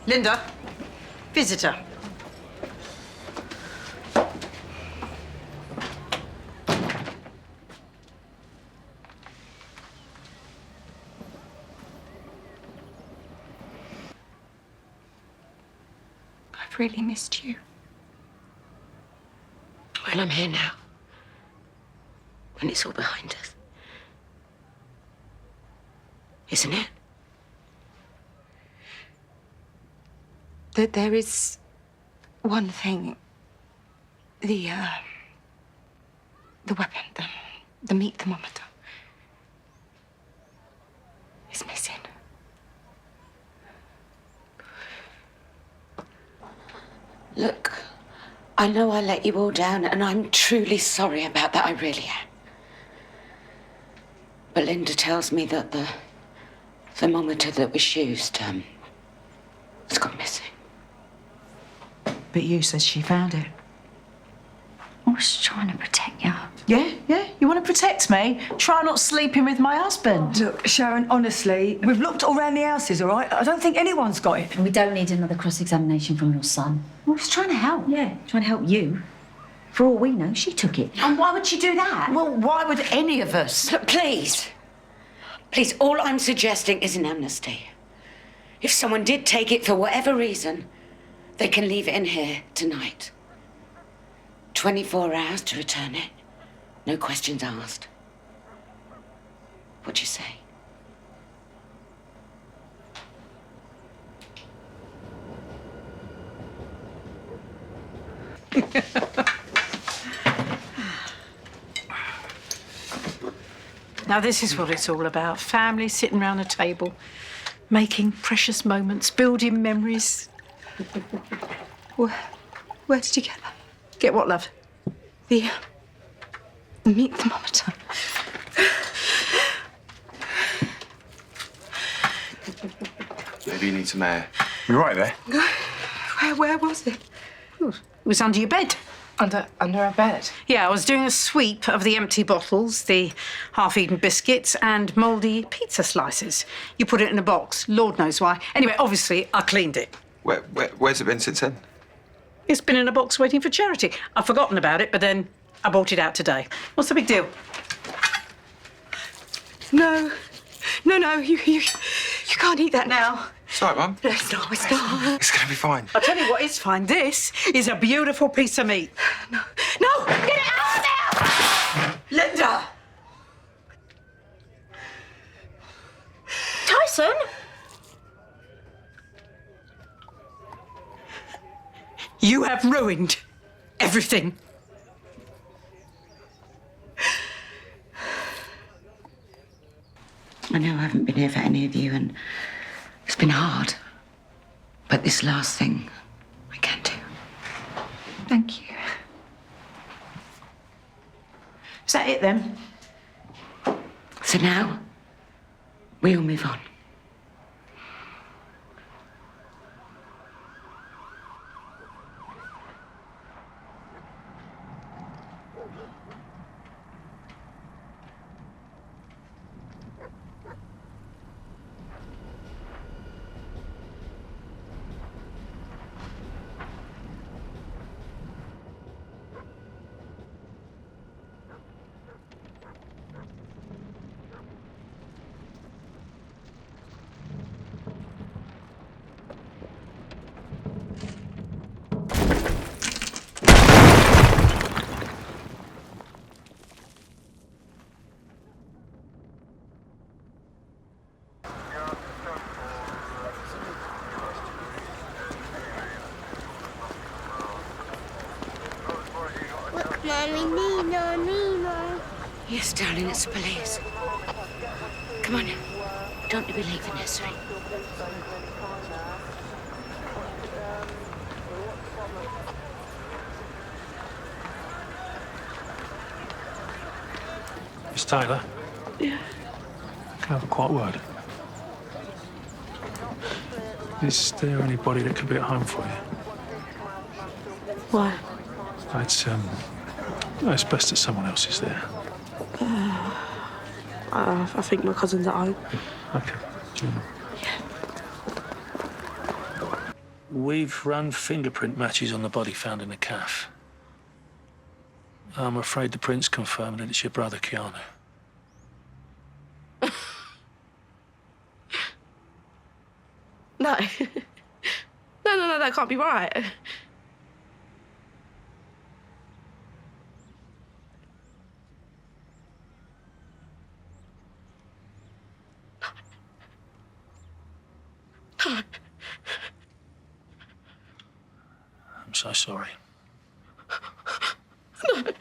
Linda, visitor. I've really missed you. Well, I'm here now. And it's all behind us. Isn't it? There is one thing. The weapon, the meat thermometer is missing. Look, I know I let you all down, and I'm truly sorry about that. I really am. But Linda tells me that the thermometer that was used, has gone missing. But you said she found it. I was trying to protect you. Yeah? You want to protect me? Try not sleeping with my husband. Look, Sharon, honestly, we've looked all around the houses, all right? I don't think anyone's got it. We don't need another cross-examination from your son. I was trying to help. Yeah, trying to help you. For all we know, she took it. And why would she do that? Well, why would any of us? Look, please. Please, all I'm suggesting is an amnesty. If someone did take it for whatever reason, they can leave it in here tonight. 24 hours to return it. No questions asked. What do you say? Now, this is what it's all about. Family sitting round a table, making precious moments, building memories. Where did you get that? Get what, love? The meat thermometer. Maybe you need some air. You right there? Where was it? It was under your bed. Under a bed. Yeah, I was doing a sweep of the empty bottles, the half-eaten biscuits and mouldy pizza slices. You put it in a box, Lord knows why. Anyway, obviously, I cleaned it. Where's it been since then? It's been in a box waiting for charity. I've forgotten about it, but then I bought it out today. What's the big deal? No, you can't eat that now. It's all right, Mum. It's not. It's gonna be fine. I'll tell you what is fine. This is a beautiful piece of meat. No, get it out now! Linda! Tyson? You have ruined everything. I know I haven't been here for any of you, and it's been hard. But this last thing, I can do. Thank you. Is that it then? So now, we all move on. Mommy, Nina. Yes, darling, it's the police. Come on now. Don't be late for nursery. Miss Taylor? Yeah. Can I have a quiet word? Is there anybody that could be at home for you? Why? It's best that someone else is there. I think my cousin's at home. Okay. We've run fingerprint matches on the body found in the cafe. I'm afraid the prints confirm that it's your brother, Keanu. No. No, that can't be right. No. I'm so sorry. No.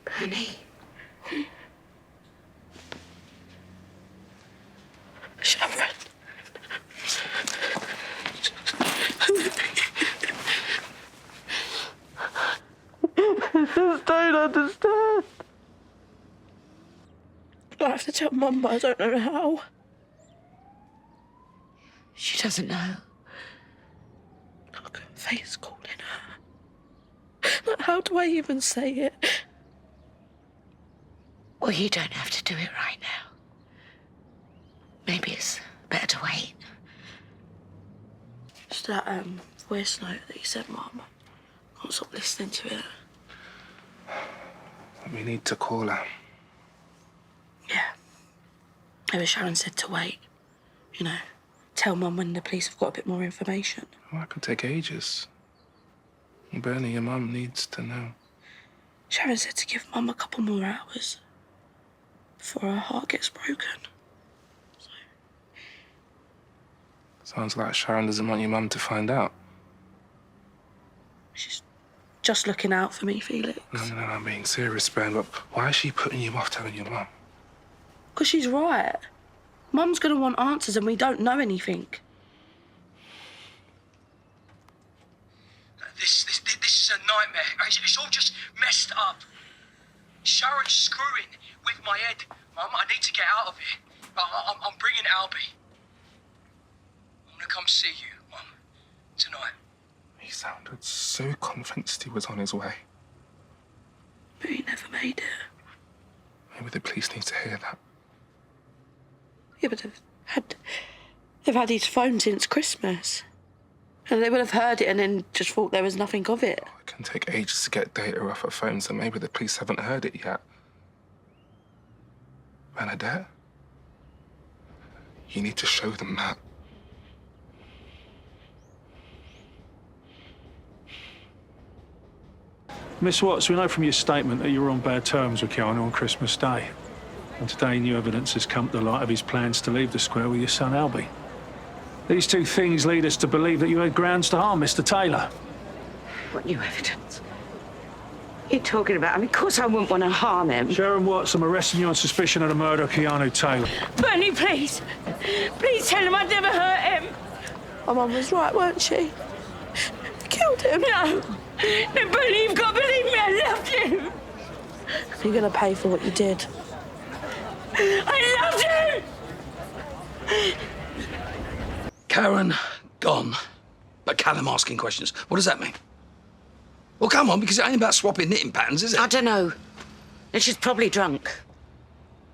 Honey. Sharon. I don't understand. I have to tell Mum, but I don't know how. She doesn't know. I can face calling her. Like, how do I even say it? Well, you don't have to do it right now. Maybe it's better to wait. It's that voice note that you sent, Mum. I can't stop listening to it. We need to call her. Yeah. Maybe Sharon said to wait. You know, tell Mum when the police have got a bit more information. Well, that could take ages. Bernie, your mum needs to know. Sharon said to give Mum a couple more hours before her heart gets broken. Sounds like Sharon doesn't want your mum to find out. She's just looking out for me, Felix. No, I'm being serious, Ben, but why is she putting you off telling your mum? Because she's right. Mum's going to want answers and we don't know anything. This is a nightmare. It's all just messed up. Sharon's screwing with my head. Mum, I need to get out of here. I'm bringing Albie. I'm gonna come see you, Mum, tonight. He sounded so convinced he was on his way. But he never made it. Maybe the police need to hear that. Yeah, but they've had his phone since Christmas. And they would have heard it and then just thought there was nothing of it. It can take ages to get data off her phone, so maybe the police haven't heard it yet. Bernadette? You need to show them that. Miss Watts, we know from your statement that you were on bad terms with Keanu on Christmas Day. And today new evidence has come to light of his plans to leave the square with your son Albie. These two things lead us to believe that you had grounds to harm Mr. Taylor. What new evidence? What are you talking about? I mean, of course I wouldn't want to harm him. Sharon Watts, I'm arresting you on suspicion of the murder of Keanu Taylor. Bernie, please. Please tell him I'd never hurt him. My mum was right, weren't she? I killed him. No. No, Bernie, you've got to believe me. I loved you. You're going to pay for what you did. I loved you! Karen, gone. But Callum asking questions. What does that mean? Well, come on, because it ain't about swapping knitting patterns, is it? I don't know. And she's probably drunk.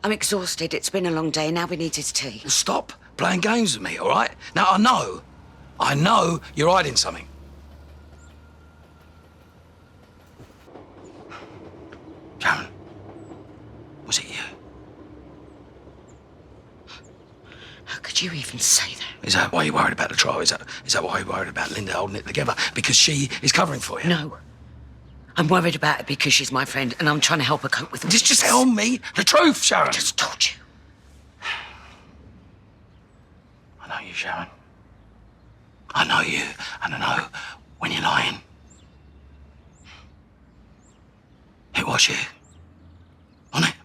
I'm exhausted. It's been a long day. Now we need his tea. Well, stop playing games with me, all right? Now, I know you're hiding something. Sharon, was it you? How could you even say that? Is that why you're worried about the trial? Is that why you're worried about Linda holding it together? Because she is covering for you? No. I'm worried about it because she's my friend and I'm trying to help her cope with all Just this. tell me the truth, Sharon. I just told you. I know you, Sharon. I know you, and I know when you're lying. It was you, wasn't it?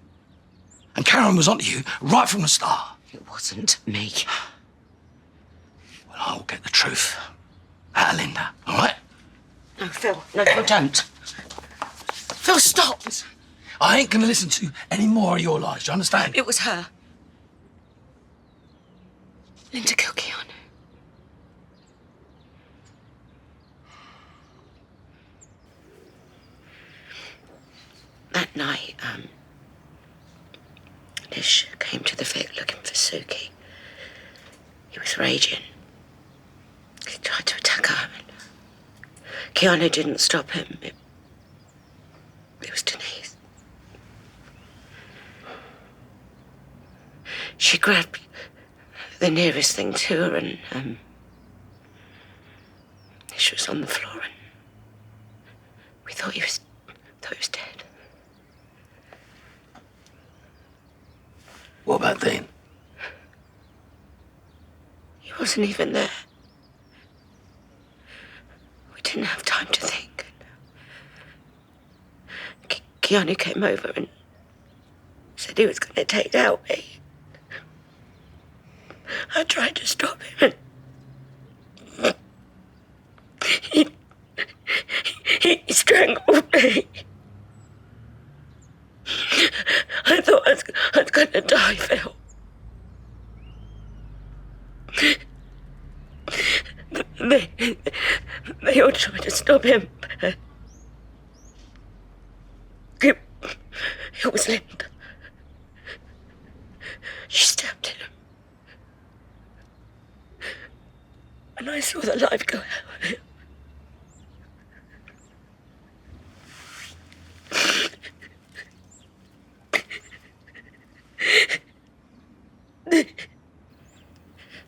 And Karen was onto you right from the start. It wasn't me. Well, I'll get the truth out of Linda, all right? No, Phil. No, Phil, don't. Phil, stop. I ain't gonna listen to any more of your lies, do you understand? It was her. Linda killed Keanu. Ish came to the Vic looking for Suki. He was raging. He tried to attack her. Keanu didn't stop him. It was Denise. She grabbed the nearest thing to her and she was on the floor and we thought he was dead. What about Dean? He wasn't even there. We didn't have time to think. Keanu came over and said he was going to take out me. I tried to stop him and he strangled me. I thought I was going to die, Phil. They all tried to stop him. It was Linda. She stabbed him. And I saw the life go out of him.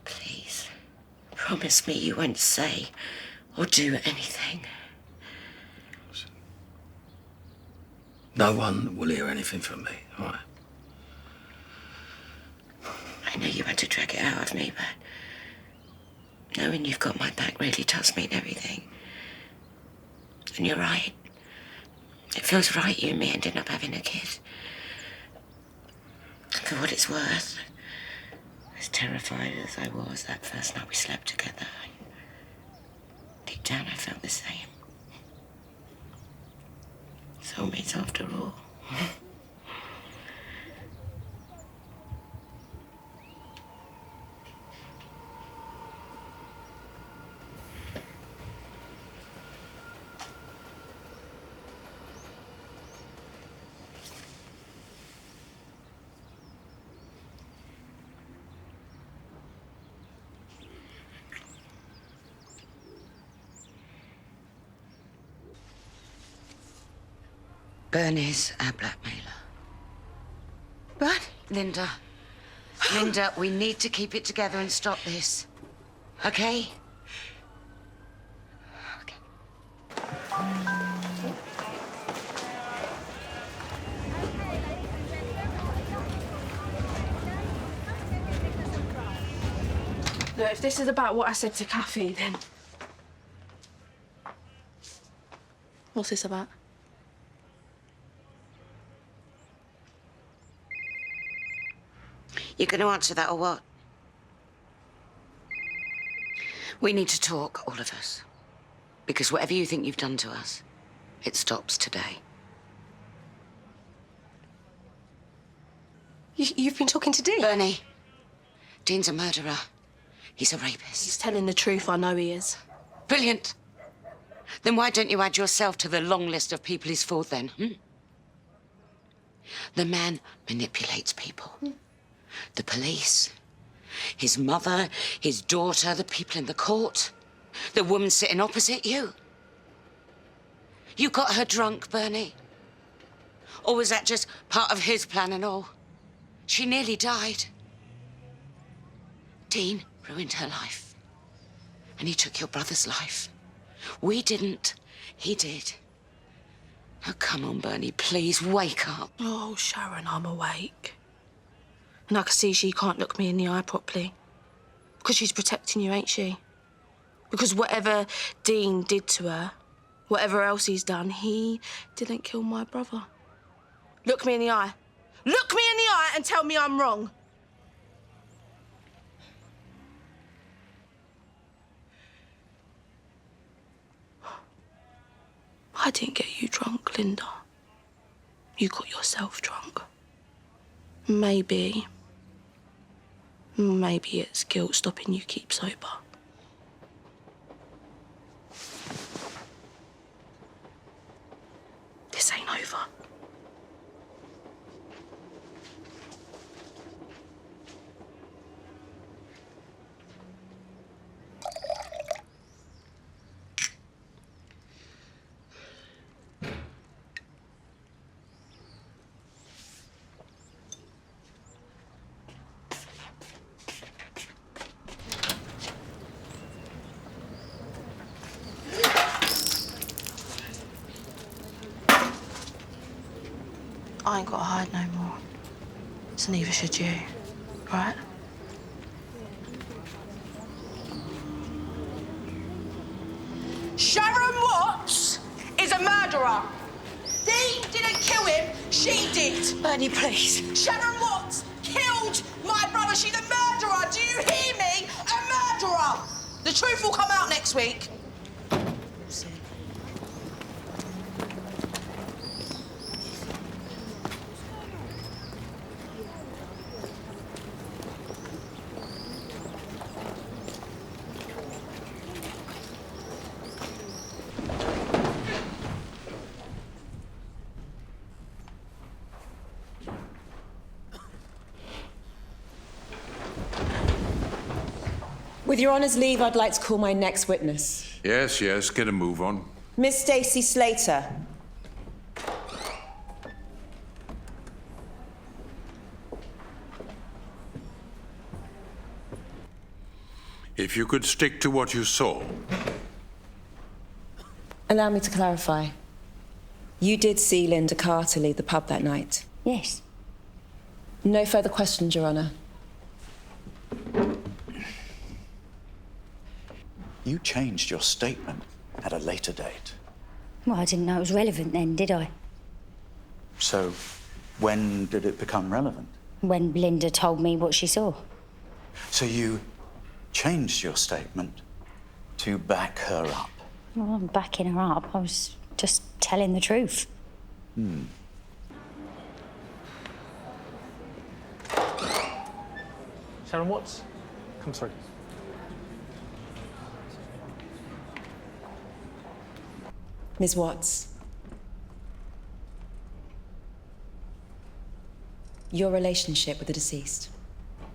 Please, promise me you won't say or do anything. No one will hear anything from me, all right? I know you had to drag it out of me, but knowing you've got my back really does mean everything. And you're right. It feels right you and me ending up having a kid. And for what it's worth, as terrified as I was that first night we slept together, deep down I felt the same. Soulmates after all. Bernie's our blackmailer. What? Linda, we need to keep it together and stop this. Okay? Look, if this is about what I said to Kathy, then... What's this about? You going to answer that or what? We need to talk, all of us. Because whatever you think you've done to us, it stops today. You've been talking to Dean? Bernie, Dean's a murderer. He's a rapist. He's telling the truth, I know he is. Brilliant. Then why don't you add yourself to the long list of people he's for then, The man manipulates people. The police, his mother, his daughter, the people in the court, the woman sitting opposite you. You got her drunk, Bernie. Or was that just part of his plan and all? She nearly died. Dean ruined her life. And he took your brother's life. We didn't. He did. Now, come on, Bernie, please, wake up. Oh, Sharon, I'm awake. And I can see she can't look me in the eye properly. Because she's protecting you, ain't she? Because whatever Dean did to her, whatever else he's done, he didn't kill my brother. Look me in the eye. Look me in the eye and tell me I'm wrong. I didn't get you drunk, Linda. You got yourself drunk. Maybe it's guilt stopping you keep sober. This ain't over. I ain't got to hide no more. So neither should you, right? Sharon Watts is a murderer. Dee didn't kill him, she did. Bernie, please. Sharon Watts killed my brother. She's a murderer. Do you hear me? A murderer. The truth will come out next week. With Your Honour's leave, I'd like to call my next witness. Yes, yes, get a move on. Miss Stacey Slater. If you could stick to what you saw. Allow me to clarify. You did see Linda Carter leave the pub that night? Yes. No further questions, Your Honour. You changed your statement at a later date. Well, I didn't know it was relevant then, did I? So, when did it become relevant? When Linda told me what she saw. So you changed your statement to back her up? Well, I'm backing her up. I was just telling the truth. Sharon Watts, come through. Ms. Watts. Your relationship with the deceased.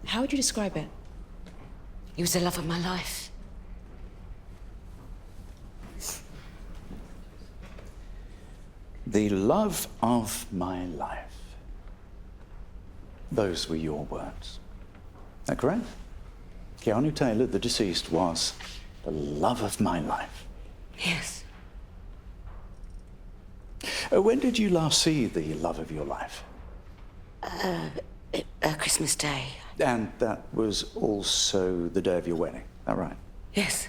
How would you describe it? He was the love of my life. The love of my life. Those were your words. Is that correct? Keanu Taylor, the deceased, was the love of my life. Yes. When did you last see the love of your life? Christmas Day. And that was also the day of your wedding, is that right? Yes.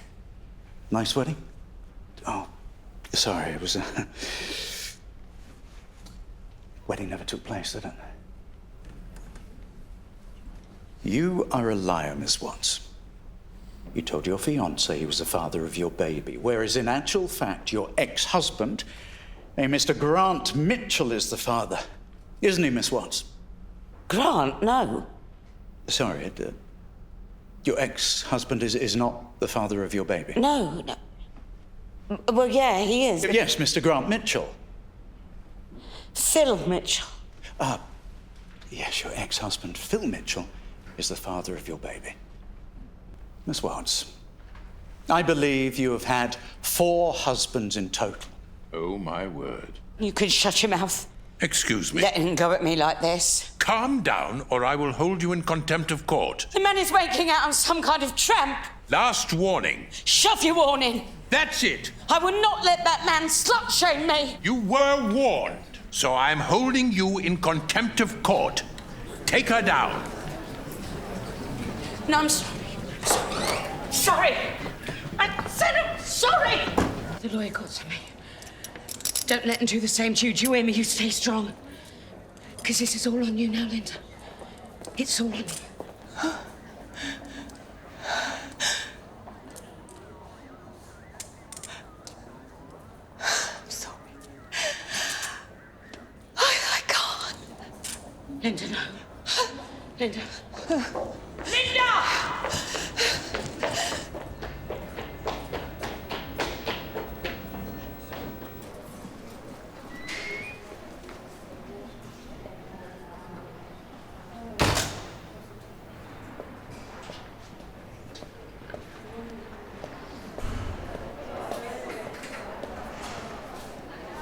Nice wedding? Oh, sorry, it was a... Wedding never took place, did it? You are a liar, Miss Watts. You told your fiancé he was the father of your baby, whereas in actual fact, your ex-husband, a Mr. Grant Mitchell, is the father. Isn't he, Miss Watts? Grant? No. Sorry, your ex-husband is not the father of your baby? No. Well, yeah, he is. Yes, Mr. Grant Mitchell. Phil Mitchell. Yes, your ex-husband, Phil Mitchell, is the father of your baby. Miss Watts, I believe you have had 4 husbands in total. Oh, my word. You could shut your mouth. Excuse me. Letting him go at me like this. Calm down, or I will hold you in contempt of court. The man is making out I'm some kind of tramp. Last warning. Shove your warning. That's it. I will not let that man slut-shame me. You were warned, so I'm holding you in contempt of court. Take her down. No, I'm sorry. Sorry. I said I'm sorry. The lawyer got to me. Don't let him do the same to you. Do you hear me? You stay strong. Because this is all on you now, Linda. It's all on you. I'm sorry. I can't. Linda, no. Linda. Linda!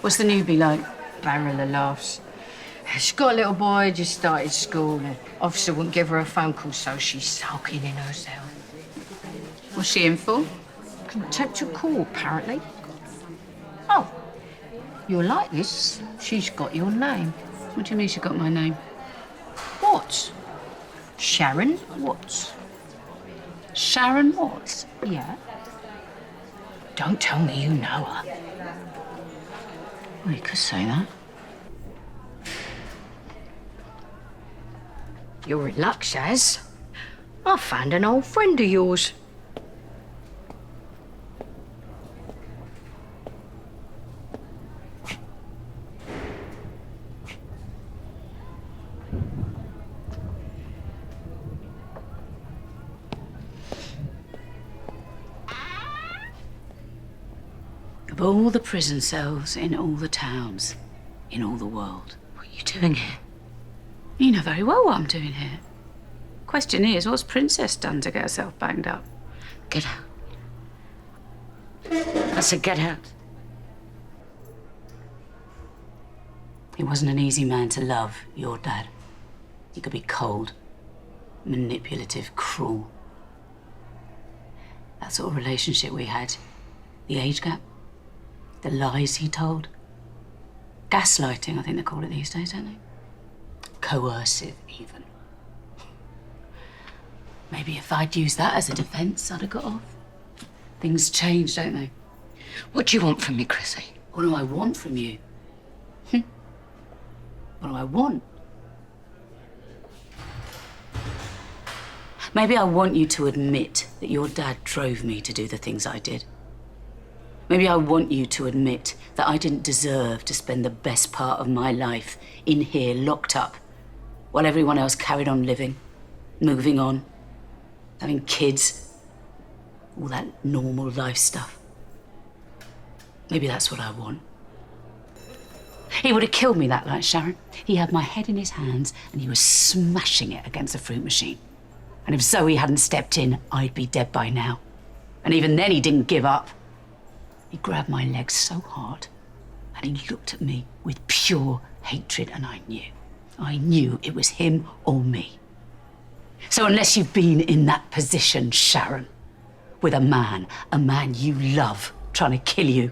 What's the newbie like? Barrel of laughs. She's got a little boy, just started school. The officer wouldn't give her a phone call, so she's sulking in her cell. What's she in for? Contempt of court, apparently. Oh, you're like this. She's got your name. What do you mean she got my name? What? Sharon Watts. Sharon Watts? Yeah. Don't tell me you know her. Well, you could say that. You're in luck, Shaz. I found an old friend of yours. Of all the prison cells in all the towns, in all the world. What are you doing here? You know very well what I'm doing here. Question is, what's Princess done to get herself banged up? Get out. I said get out. He wasn't an easy man to love, your dad. He could be cold, manipulative, cruel. That sort of relationship we had, the age gap, the lies he told. Gaslighting, I think they call it these days, don't they? Coercive, even. Maybe if I'd used that as a defense, I'd have got off. Things change, don't they? What do you want from me, Chrissy? What do I want from you? What do I want? Maybe I want you to admit that your dad drove me to do the things I did. Maybe I want you to admit that I didn't deserve to spend the best part of my life in here, locked up, while everyone else carried on living, moving on, having kids, all that normal life stuff. Maybe that's what I want. He would have killed me that night, Sharon. He had my head in his hands and he was smashing it against the fruit machine. And if Zoe hadn't stepped in, I'd be dead by now. And even then he didn't give up. He grabbed my legs so hard and he looked at me with pure hatred, and I knew it was him or me. So unless you've been in that position, Sharon, with a man you love, trying to kill you,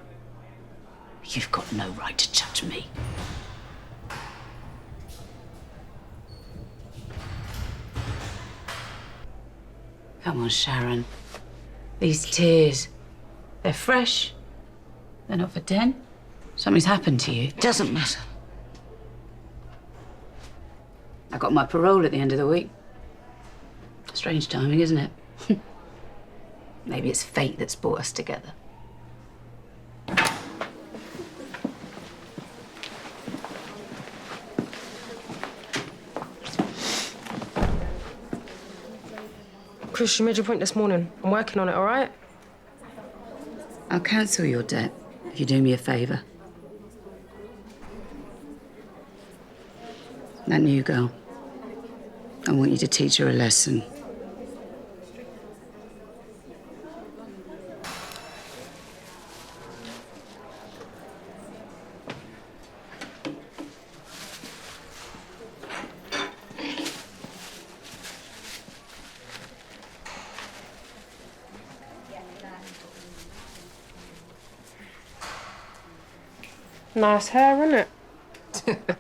you've got no right to judge me. Come on, Sharon. These tears, they're fresh. They're not for Den. Something's happened to you. Doesn't matter. I got my parole at the end of the week. Strange timing, isn't it? Maybe it's fate that's brought us together. Chris, you made your point this morning. I'm working on it, all right? I'll cancel your debt if you do me a favour. That new girl, I want you to teach her a lesson. Nice hair, isn't it?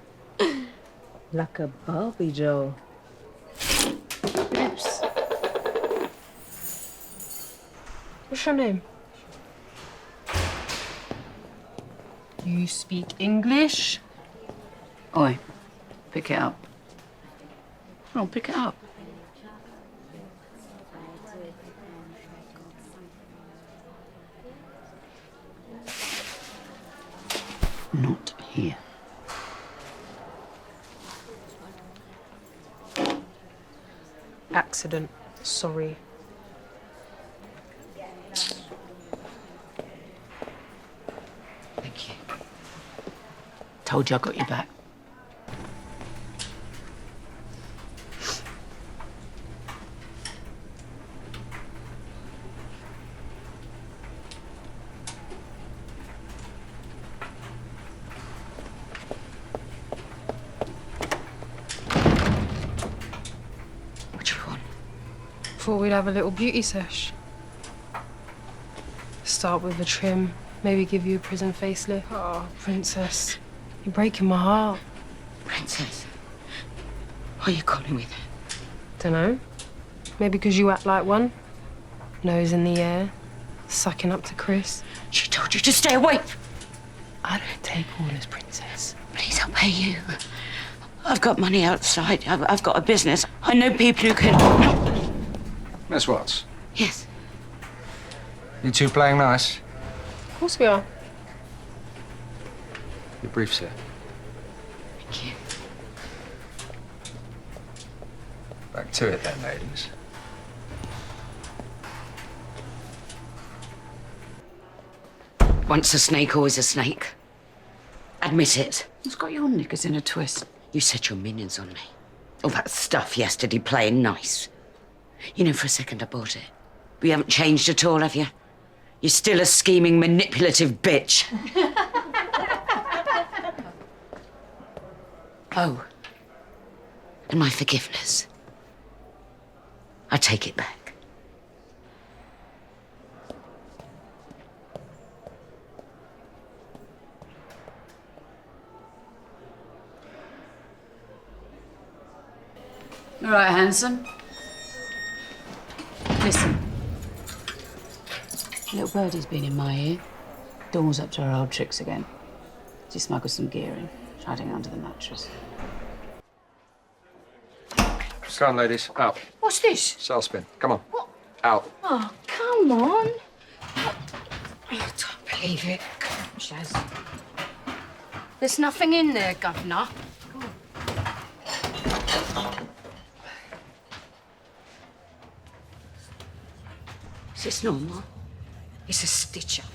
Like a Barbie doll. Oops. What's your name? You speak English? Oi, pick it up. Come on, pick it up. Not here. Accident. Sorry. Thank you. Told you I got your back. Thought we'd have a little beauty sesh. Start with a trim, maybe give you a prison facelift. Oh, Princess, you're breaking my heart. Princess. Princess? Why are you calling me that? Dunno. Maybe because you act like one. Nose in the air, sucking up to Chris. She told you to stay away. I don't take orders, Princess. Please, I'll pay you. I've got money outside. I've got a business. I know people who can... Miss Watts? Yes. You two playing nice? Of course we are. Your brief's here. Thank you. Back to it then, ladies. Once a snake, always a snake. Admit it. What's got your knickers in a twist? You set your minions on me. All that stuff yesterday playing nice. You know, for a second I bought it. But you haven't changed at all, have you? You're still a scheming, manipulative bitch. Oh. And my forgiveness. I take it back. All right, handsome. Listen. Little birdie's been in my ear. Dawn's up to her old tricks again. She smuggled some gear in, hiding under the mattress. Come on, ladies. Out. What's this? Cell spin. Come on. What? Out. Oh, come on. I don't believe it. Come on, Shaz. There's nothing in there, Governor. Is this normal? It's a stitch-up.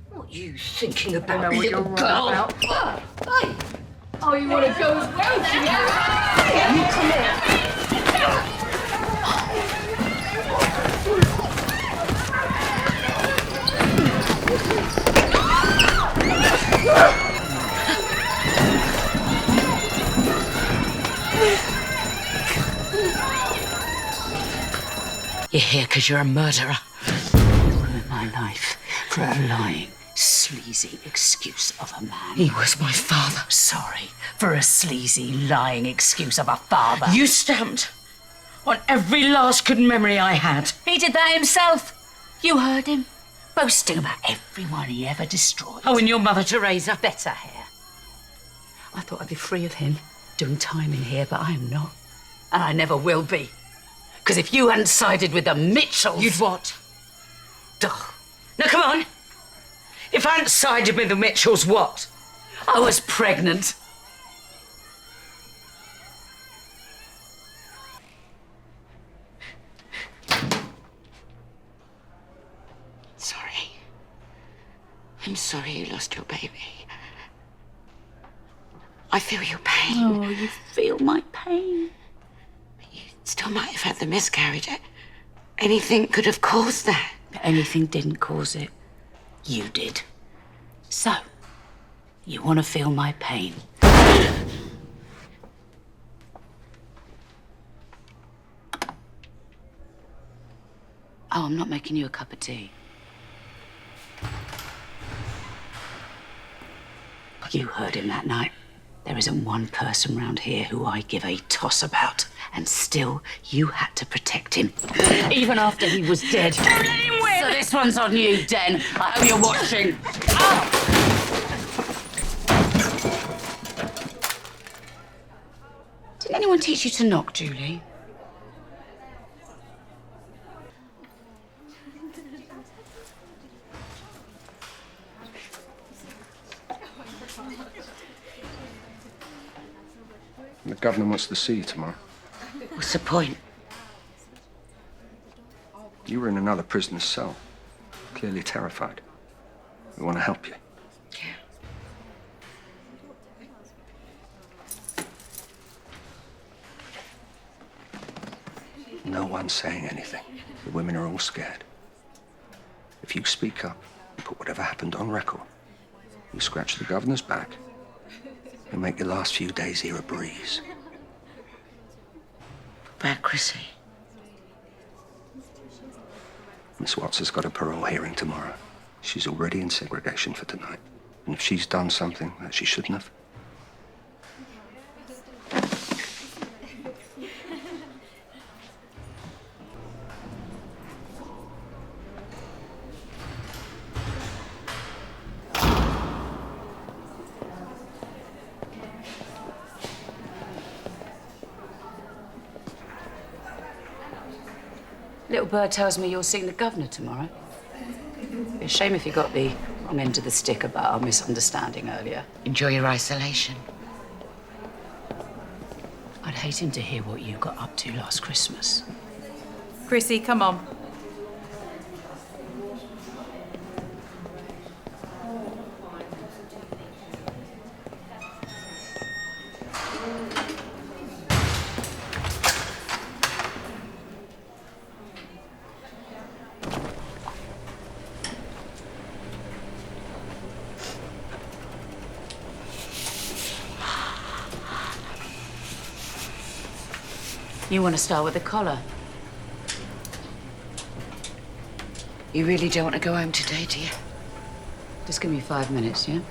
What are you thinking about, I know what little you're girl? about. Oh, you want to go as well, do you? You come here. You're here because you're a murderer. You ruined my life for a lying, sleazy excuse of a man. He was my father. Sorry for a sleazy, lying excuse of a father. You stamped on every last good memory I had. He did that himself. You heard him. Boasting about everyone he ever destroyed. Oh, and your mother Teresa. Better hair. I thought I'd be free of him, doing time in here, but I'm not. And I never will be. Because if you hadn't sided with the Mitchells... You'd what? Duh. Now, come on. If I hadn't sided with the Mitchells, what? I was pregnant. Sorry. I'm sorry you lost your baby. I feel your pain. Oh, you feel my pain. Still might have had the miscarriage. Anything could have caused that. But anything didn't cause it. You did. So, you want to feel my pain? Oh, I'm not making you a cup of tea. You heard him that night. There isn't one person round here who I give a toss about. And still, you had to protect him. Even after he was dead. Don't let him win! So this one's on you, Den. I hope you're watching. Didn't anyone teach you to knock, Julie? The governor wants to see you tomorrow. What's the point? You were in another prisoner's cell, clearly terrified. We want to help you. No one's saying anything. The women are all scared. If you speak up and put whatever happened on record, you scratch the governor's back and make your last few days here a breeze. about Chrissy? Miss Watts has got a parole hearing tomorrow. She's already in segregation for tonight. And if she's done something that she shouldn't have, Little bird tells me you're seeing the governor tomorrow. Be a shame if you got the wrong end of the stick about our misunderstanding earlier. Enjoy your isolation. I'd hate him to hear what you got up to last Christmas. Chrissy, come on. You want to start with the collar? You really don't want to go home today, do you? Just give me 5 minutes, yeah?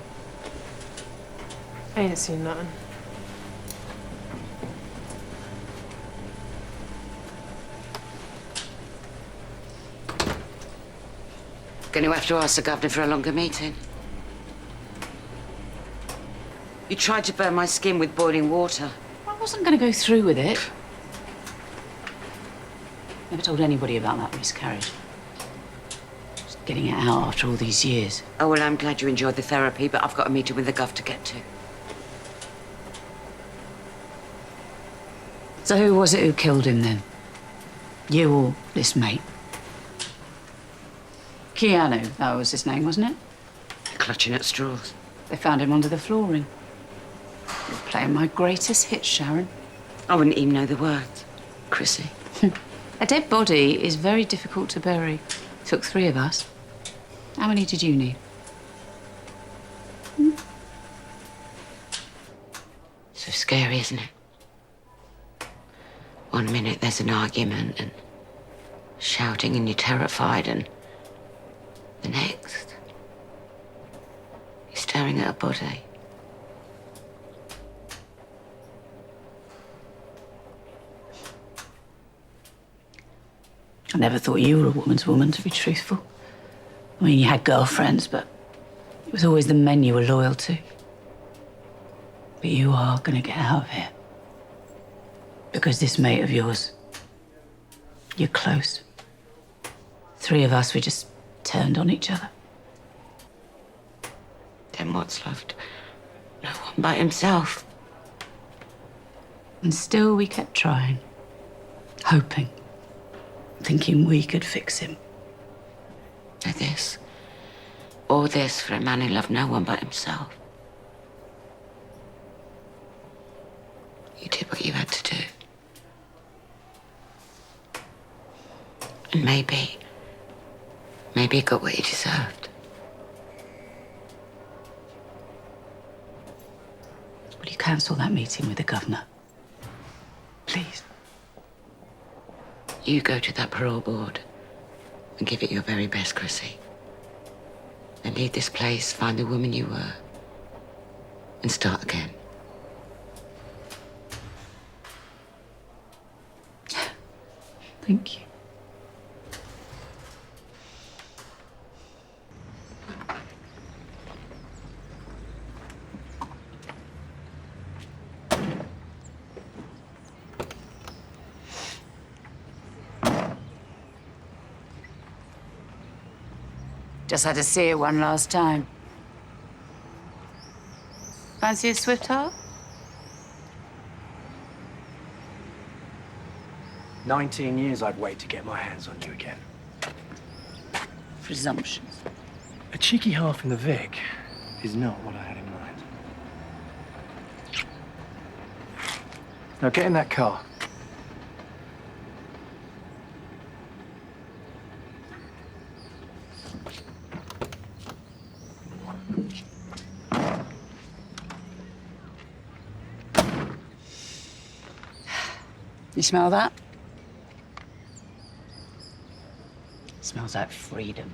I ain't seen nothing. Going to have to ask the governor for a longer meeting. You tried to burn my skin with boiling water. I wasn't going to go through with it. Never told anybody about that miscarriage. Just getting it out after all these years. Oh, well, I'm glad you enjoyed the therapy, but I've got a meeting with the gov to get to. So who was it who killed him, then? You or this mate? Keanu, that was his name, wasn't it? Clutching at straws. They found him under the flooring. You're playing my greatest hit, Sharon. I wouldn't even know the words. Chrissy. A dead body is very difficult to bury. Took 3 of us. How many did you need? So scary, isn't it? One minute there's an argument and shouting and you're terrified, and the next you're staring at a body. I never thought you were a woman's woman, to be truthful. I mean, you had girlfriends, but it was always the men you were loyal to. But you are gonna get out of here. Because this mate of yours, you're close. 3 of us, we just turned on each other. Then what's left? No one but himself. And still we kept trying, hoping. Thinking we could fix him. Or this. All this for a man who loved no one but himself. You did what you had to do. And maybe you got what you deserved. Will you cancel that meeting with the governor? Please. You go to that parole board and give it your very best, Chrissy. Then leave this place, find the woman you were, and start again. Thank you. Just had to see it one last time. Fancy a swift heart? 19 years I'd wait to get my hands on you again. Presumptions. A cheeky half in the Vic is not what I had in mind. Now get in that car. You smell that? Smells like freedom.